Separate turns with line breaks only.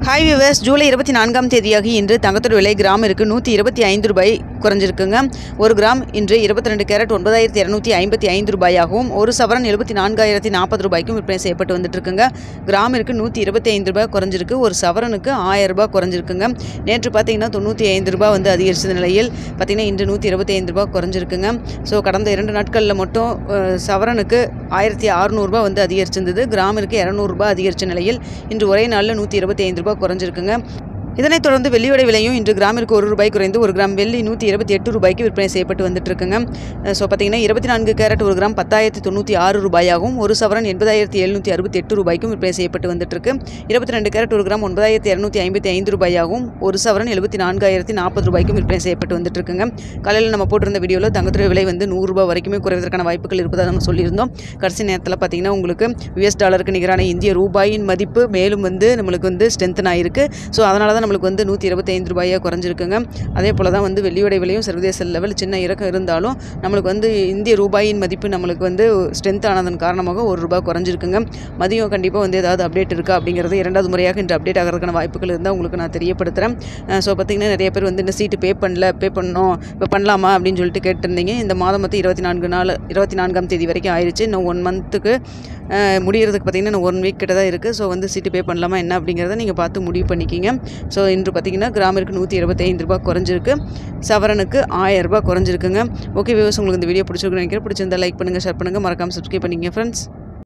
Hi viewers, July 24ஆம் தேதியாகி இன்று தங்கத்தோட விலை கிராமிற்கு 125 ரூபாய் குறைஞ்சிருக்குங்க. ஒரு கிராம் இன்று 22 கேரட் 9255 ரூபாயாகவும், ஒரு சவரன் 74,040 ரூபாய்க்கும் விற்பனை செய்யப்பட்டு வந்துட்டு இருக்குங்க. கிராமிற்கு 125 ரூபாய் குறைஞ்சிருக்கு. ஒரு சவரனுக்கு 1000 ரூபாய் குறைஞ்சிருக்குங்க. நேற்று பார்த்தீங்கன்னா 95 ரூபாய் வந்து அதிகரிச்ச நிலையில் பார்த்தீங்கன்னா இன்று 125 ரூபாய் குறைஞ்சிருக்குங்க. ஸோ கடந்த 2 நாட்களில் மட்டும் சவரனுக்கு 1600 ரூபாய் வந்து அதிகரிச்சிருந்தது. கிராமிற்கு 200 ரூபாய் அதிகரித்த நிலையில் இன்று ஒரே நாளில் 125 ரூபாய் குறைஞ்சிருக்குங்க. இதனைத் தொடர்ந்து வெள்ளியோட விலையும் இன்று கிராமிற்கு 1 ரூபாய் குறைந்து 1 கிராம் வெள்ளி 128 ரூபாய்க்கு விற்பனை செய்யப்பட்டு வந்துட்டு இருக்குங்க. ஸோ பார்த்தீங்கன்னா 24 கேரட் 1 கிராம் 10,096 ரூபாயாகவும், ஒரு சவரன் 80,768 ரூபாய்க்கும் விற்பனை செய்யப்பட்டு வந்துட்டு இருக்கு. 22 கேரட் 1 கிராம் 9,255 ரூபாயாகவும், ஒரு சவரன் 74,040 ரூபாய்க்கும் விற்பனை செய்யப்பட்டு வந்துட்டு இருக்குங்க. காலையில் நம்ம போட்டிருந்த வீடியோவில் தங்கத்துறை விலை வந்து 100 ரூபாய் வரைக்குமே குறைவதற்கான வாய்ப்புகள் இருப்பதாக நம்ம சொல்லியிருந்தோம். கடைசி நேரத்தில் பார்த்தீங்கன்னா உங்களுக்கு US டாலருக்கு நிகரான இந்திய ரூபாயின் மதிப்பு மேலும் வந்து நம்மளுக்கு வந்து ஸ்ட்ரென்தன் ஆயிருக்கு. ஸோ அதனால தான் நம்மளுக்கு வந்து 125 ரூபாயாக குறைஞ்சிருக்குங்க. அதே போல் தான் வந்து வெள்ளியோட விலையும் சர்வதேச லெவல் சின்ன இறக்கம் இருந்தாலும் நம்மளுக்கு வந்து இந்திய ரூபாயின் மதிப்பு நம்மளுக்கு வந்து ஸ்ட்ரென்த் ஆனதன் காரணமாக 1 ரூபாய் குறைஞ்சிருக்குங்க. மதியம் கண்டிப்பாக வந்து ஏதாவது அப்டேட் இருக்கா அப்படிங்கிறது 2வது முறையாக இன்று அப்டேட் ஆகிறதுக்கான வாய்ப்புகள் இருந்தால் உங்களுக்கு நான் தெரியப்படுத்துகிறேன். ஸோ பார்த்திங்கன்னா நிறைய பேர் வந்து இந்த சீட்டு பே பண்ணணும் இப்போ பண்ணலாமா அப்படின்னு சொல்லிட்டு கேட்டிருந்தீங்க. இந்த மாதம் மொத்தம் 24ஆம் தேதி வரைக்கும் ஆயிடுச்சு. இன்னும் 1 மந்த்துக்கு முடிகிறதுக்கு பார்த்திங்கன்னா இன்னும் 1 வீக் கிட்ட தான் இருக்குது. ஸோ வந்து சீட்டு பே பண்ணலாமா என்ன அப்படிங்கிறத நீங்கள் பார்த்து முடிவு பண்ணிக்கிங்க. ஸோ இன்று பார்த்திங்கன்னா கிராமிற்கு 125 ரூபாய் குறைஞ்சிருக்கு. சவரனுக்கு 1000 ரூபாய் குறைஞ்சிருக்குங்க. ஓகே வியூவர்ஸ், உங்களுக்கு இந்த வீடியோ பிடிச்சிருக்குன்னு நினைக்கிறேன். பிடிச்சிருந்தால் லைக் பண்ணுங்கள், ஷேர் பண்ணுங்கள், மறக்காமல் சப்ஸ்கிரைப் பண்ணிங்க ஃப்ரெண்ட்ஸ்.